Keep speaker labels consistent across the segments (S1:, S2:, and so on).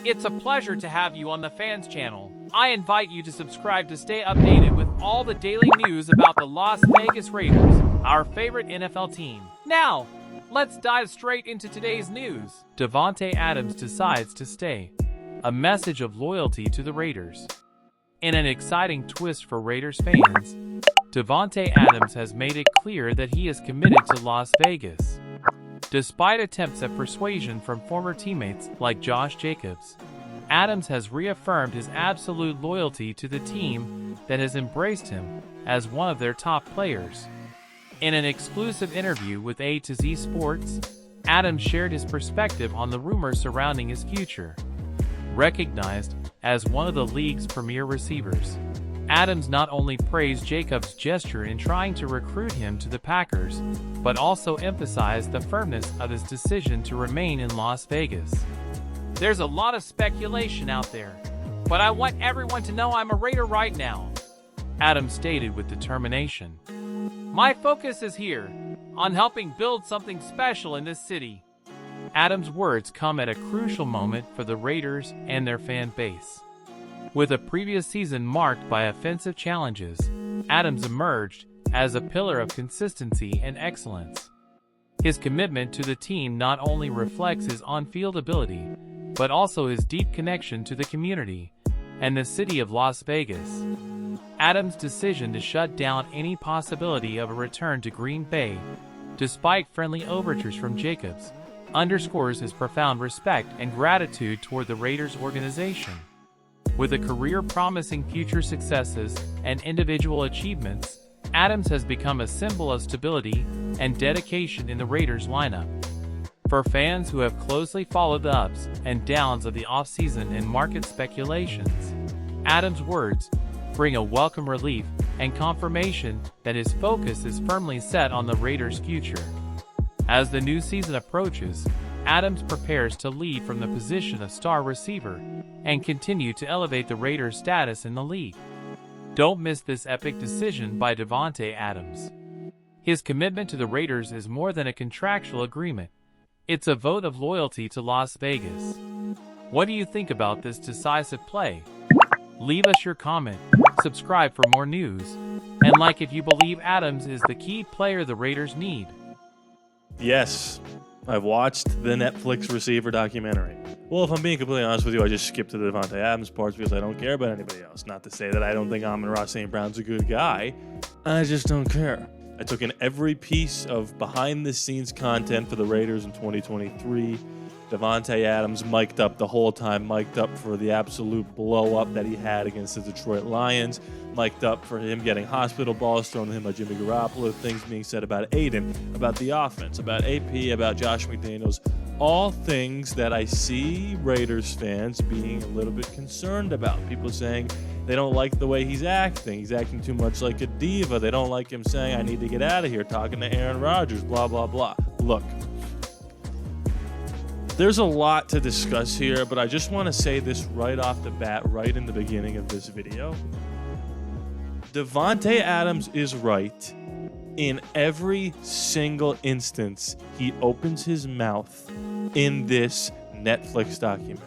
S1: It's a pleasure to have you on the Fans channel. I invite you to subscribe to stay updated with all the daily news about the Las Vegas Raiders, our favorite NFL team. Now, let's dive straight into today's news. Davante Adams decides to stay. A message of loyalty to the Raiders. In an exciting twist for Raiders fans, Davante Adams has made it clear that he is committed to Las Vegas. Despite attempts at persuasion from former teammates like Josh Jacobs, Adams has reaffirmed his absolute loyalty to the team that has embraced him as one of their top players. In an exclusive interview with A to Z Sports, Adams shared his perspective on the rumors surrounding his future. Recognized as one of the league's premier receivers, Adams not only praised Jacobs' gesture in trying to recruit him to the Packers, but also emphasized the firmness of his decision to remain in Las Vegas. There's a lot of speculation out there, but I want everyone to know I'm a Raider right now, Adams stated with determination. My focus is here, on helping build something special in this city. Adams' words come at a crucial moment for the Raiders and their fan base. With a previous season marked by offensive challenges, Adams emerged as a pillar of consistency and excellence. His commitment to the team not only reflects his on-field ability, but also his deep connection to the community and the city of Las Vegas. Adams' decision to shut down any possibility of a return to Green Bay, despite friendly overtures from Jacobs, underscores his profound respect and gratitude toward the Raiders organization. With a career promising future successes and individual achievements, Adams has become a symbol of stability and dedication in the Raiders lineup. For fans who have closely followed the ups and downs of the offseason and market speculations, Adams' words bring a welcome relief and confirmation that his focus is firmly set on the Raiders' future. As the new season approaches, Adams prepares to lead from the position of star receiver and continue to elevate the Raiders' status in the league. Don't miss this epic decision by Davante Adams. His commitment to the Raiders is more than a contractual agreement. It's a vote of loyalty to Las Vegas. What do you think about this decisive play? Leave us your comment, subscribe for more news, and like if you believe Adams is the key player the Raiders need.
S2: Yes, I've watched the Netflix receiver documentary. Well, if I'm being completely honest with you, I just skipped to the Davante Adams parts because I don't care about anybody else. Not to say that I don't think Amon-Ra St. Brown's a good guy. I just don't care. I took in every piece of behind-the-scenes content for the Raiders in 2023. Davante Adams mic'd up the whole time, mic'd up for the absolute blow-up that he had against the Detroit Lions, mic'd up for him getting hospital balls thrown to him by Jimmy Garoppolo, things being said about Aiden, about the offense, about AP, about Josh McDaniels, all things that I see Raiders fans being a little bit concerned about. People saying they don't like the way he's acting. He's acting too much like a diva. They don't like him saying, I need to get out of here, talking to Aaron Rodgers, blah, blah, blah. Look. There's a lot to discuss here, but I just want to say this right off the bat, right in the beginning of this video. Davante Adams is right in every single instance he opens his mouth in this Netflix documentary.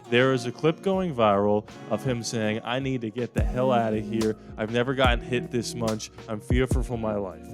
S2: There is a clip going viral of him saying, I need to get the hell out of here. I've never gotten hit this much. I'm fearful for my life.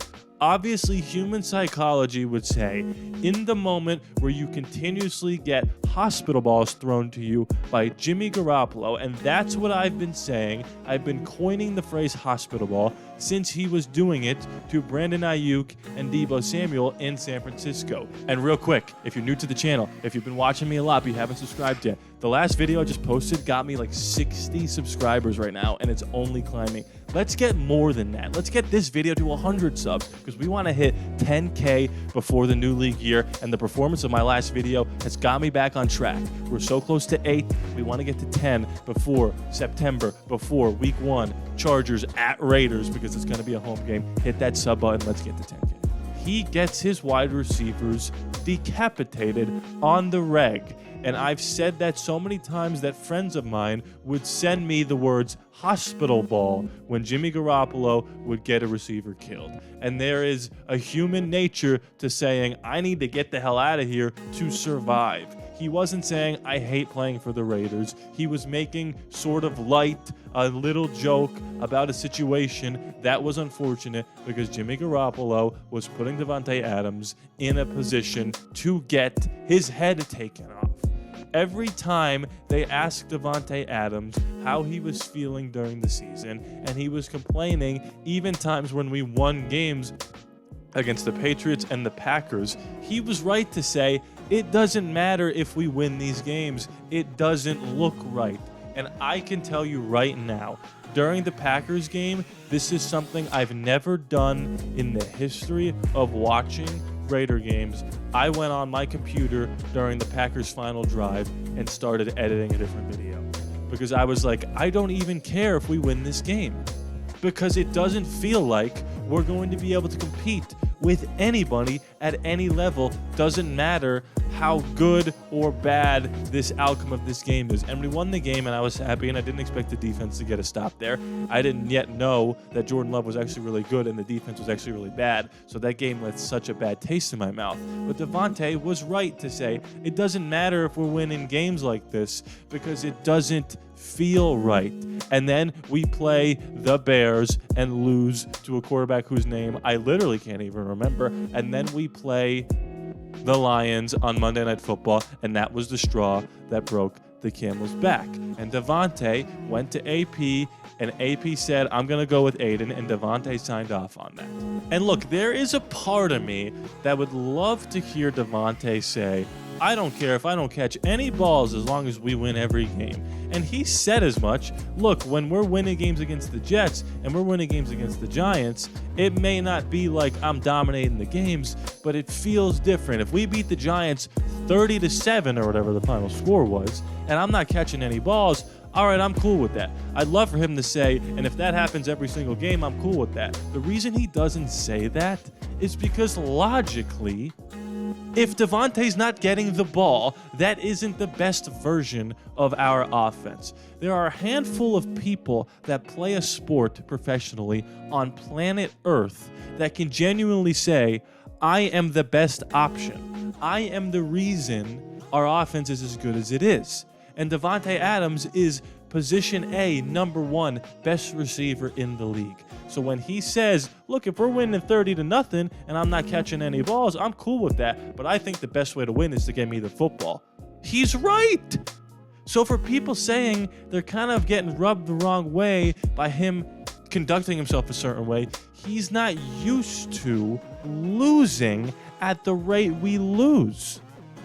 S2: Obviously, human psychology would say, in the moment where you continuously get hospital balls thrown to you by Jimmy Garoppolo, and that's what I've been saying. I've been coining the phrase hospital ball since he was doing it to Brandon Ayuk and Deebo Samuel in San Francisco. And real quick, if you're new to the channel, if you've been watching me a lot but you haven't subscribed yet, the last video I just posted got me like 60 subscribers right now, and it's only climbing. Let's get more than that. Let's get this video to 100 subs because we want to hit 10K before the new league year, and the performance of my last video has got me back on track. We're so close to 8. We want to get to 10 before September, before week 1, Chargers at Raiders, because it's going to be a home game. Hit that sub button. Let's get to 10K. He gets his wide receivers decapitated on the reg. And I've said that so many times that friends of mine would send me the words hospital ball when Jimmy Garoppolo would get a receiver killed. And there is a human nature to saying, I need to get the hell out of here to survive. He wasn't saying, I hate playing for the Raiders. He was making sort of light, a little joke about a situation that was unfortunate because Jimmy Garoppolo was putting Davante Adams in a position to get his head taken off. Every time they asked Davante Adams how he was feeling during the season, and he was complaining even times when we won games against the Patriots and the Packers, he was right to say, it doesn't matter if we win these games. It doesn't look right. And I can tell you right now, during the Packers game, this is something I've never done in the history of watching Raider games. I went on my computer during the Packers' final drive and started editing a different video because I was like, I don't even care if we win this game because it doesn't feel like we're going to be able to compete with anybody at any level. Doesn't matter how good or bad this outcome of this game is. And we won the game, and I was happy, and I didn't expect the defense to get a stop there. I didn't yet know that Jordan Love was actually really good and the defense was actually really bad, so that game left such a bad taste in my mouth. But Davante was right to say, it doesn't matter if we're winning games like this because it doesn't feel right. And then we play the Bears and lose to a quarterback whose name I literally can't even remember. And then we play the Lions on Monday Night Football, and that was the straw that broke the camel's back. And Davante went to AP, and AP said, I'm going to go with Aiden, and Davante signed off on that. And look, there is a part of me that would love to hear Davante say, I don't care if I don't catch any balls as long as we win every game. And he said as much. Look, when we're winning games against the Jets and we're winning games against the Giants, it may not be like I'm dominating the games, but it feels different. If we beat the Giants 30-7 or whatever the final score was, and I'm not catching any balls, all right, I'm cool with that. I'd love for him to say, and if that happens every single game, I'm cool with that. The reason he doesn't say that is because logically, if Davante's not getting the ball, that isn't the best version of our offense. There are a handful of people that play a sport professionally on planet Earth that can genuinely say, I am the best option. I am the reason our offense is as good as it is. And Davante Adams is position A, number one, best receiver in the league. So when he says, look, if we're winning 30-0 and I'm not catching any balls, I'm cool with that. But I think the best way to win is to get me the football. He's right. So for people saying they're kind of getting rubbed the wrong way by him conducting himself a certain way, he's not used to losing at the rate we lose.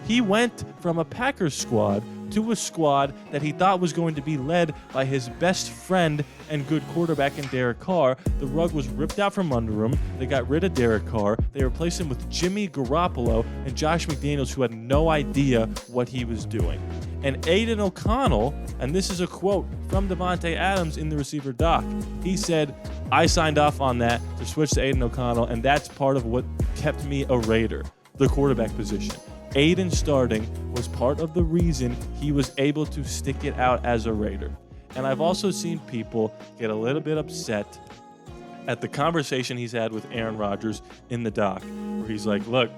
S2: He went from a Packers squad to a squad that he thought was going to be led by his best friend and good quarterback in Derek Carr. The rug was ripped out from under him. They got rid of Derek Carr. They replaced him with Jimmy Garoppolo and Josh McDaniels, who had no idea what he was doing. And Aiden O'Connell, and this is a quote from Davante Adams in the receiver doc, he said, I signed off on that to switch to Aiden O'Connell, and that's part of what kept me a Raider, the quarterback position. Aiden starting was part of the reason he was able to stick it out as a Raider. And I've also seen people get a little bit upset at the conversation he's had with Aaron Rodgers in the doc, where he's like, look,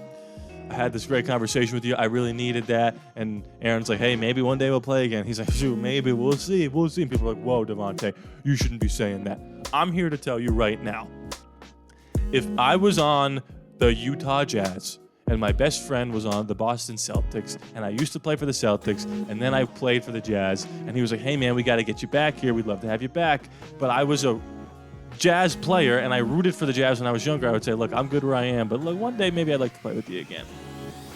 S2: I had this great conversation with you. I really needed that. And Aaron's like, hey, maybe one day we'll play again. He's like, shoot, maybe we'll see. We'll see. And people are like, whoa, Davante, you shouldn't be saying that. I'm here to tell you right now, if I was on the Utah Jazz and my best friend was on the Boston Celtics, and I used to play for the Celtics, and then I played for the Jazz, and he was like, hey, man, we got to get you back here. We'd love to have you back. But I was a Jazz player, and I rooted for the Jazz when I was younger. I would say, look, I'm good where I am, but look, one day maybe I'd like to play with you again.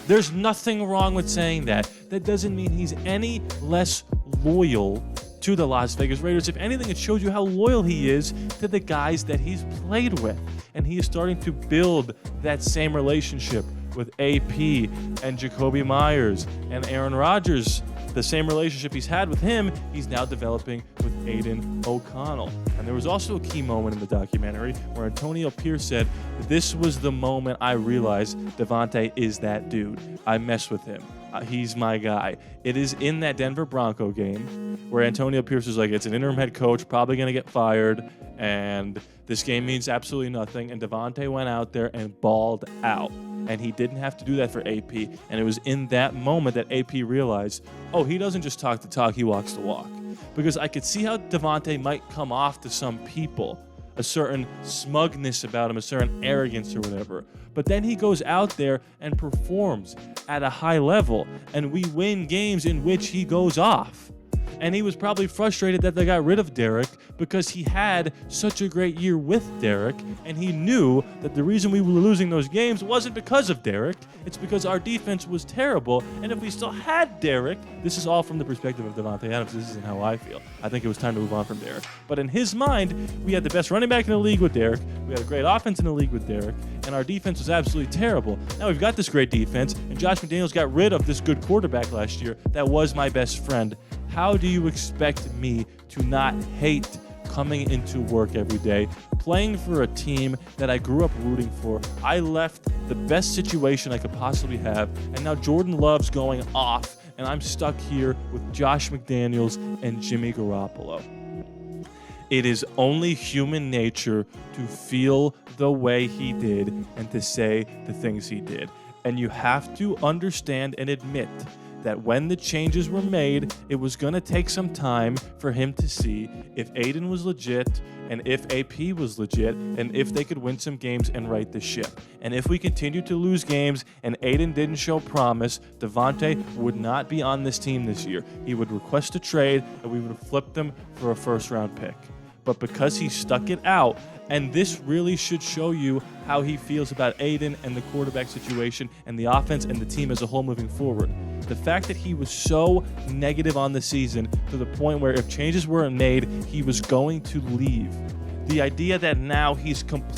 S2: There's nothing wrong with saying that. That doesn't mean he's any less loyal to the Las Vegas Raiders. If anything, it shows you how loyal he is to the guys that he's played with. And he is starting to build that same relationship with AP and Jacoby Myers and Aaron Rodgers. The same relationship he's had with him, he's now developing with Aiden O'Connell. And there was also a key moment in the documentary where Antonio Pierce said, this was the moment I realized Davante is that dude. I mess with him. He's my guy. It is in that Denver Bronco game where Antonio Pierce is like, it's an interim head coach, probably going to get fired, and this game means absolutely nothing. And Davante went out there and balled out. and he didn't have to do that for AP. And it was in that moment that AP realized, oh, he doesn't just talk the talk, he walks the walk. Because I could see how Davante might come off to some people, a certain smugness about him, a certain arrogance or whatever. But then he goes out there and performs at a high level, and we win games in which he goes off. And he was probably frustrated that they got rid of Derek because he had such a great year with Derek, and he knew that the reason we were losing those games wasn't because of Derek, it's because our defense was terrible, and if we still had Derek, this is all from the perspective of Davante Adams, this isn't how I feel. I think it was time to move on from Derek. But in his mind, we had the best running back in the league with Derek, we had a great offense in the league with Derek, and our defense was absolutely terrible. Now we've got this great defense, and Josh McDaniels got rid of this good quarterback last year that was my best friend. How do you expect me to not hate coming into work every day, playing for a team that I grew up rooting for? I left the best situation I could possibly have, and now Jordan Love's going off, and I'm stuck here with Josh McDaniels and Jimmy Garoppolo. It is only human nature to feel the way he did and to say the things he did. And you have to understand and admit that when the changes were made, it was going to take some time for him to see if Aiden was legit and if AP was legit and if they could win some games and right the ship. And if we continued to lose games and Aiden didn't show promise, Davante would not be on this team this year. He would request a trade and we would have flipped him for a first-round pick. But because he stuck it out, and this really should show you how he feels about Aiden and the quarterback situation and the offense and the team as a whole moving forward. The fact that he was so negative on the season to the point where if changes weren't made, he was going to leave. The idea that now he's completely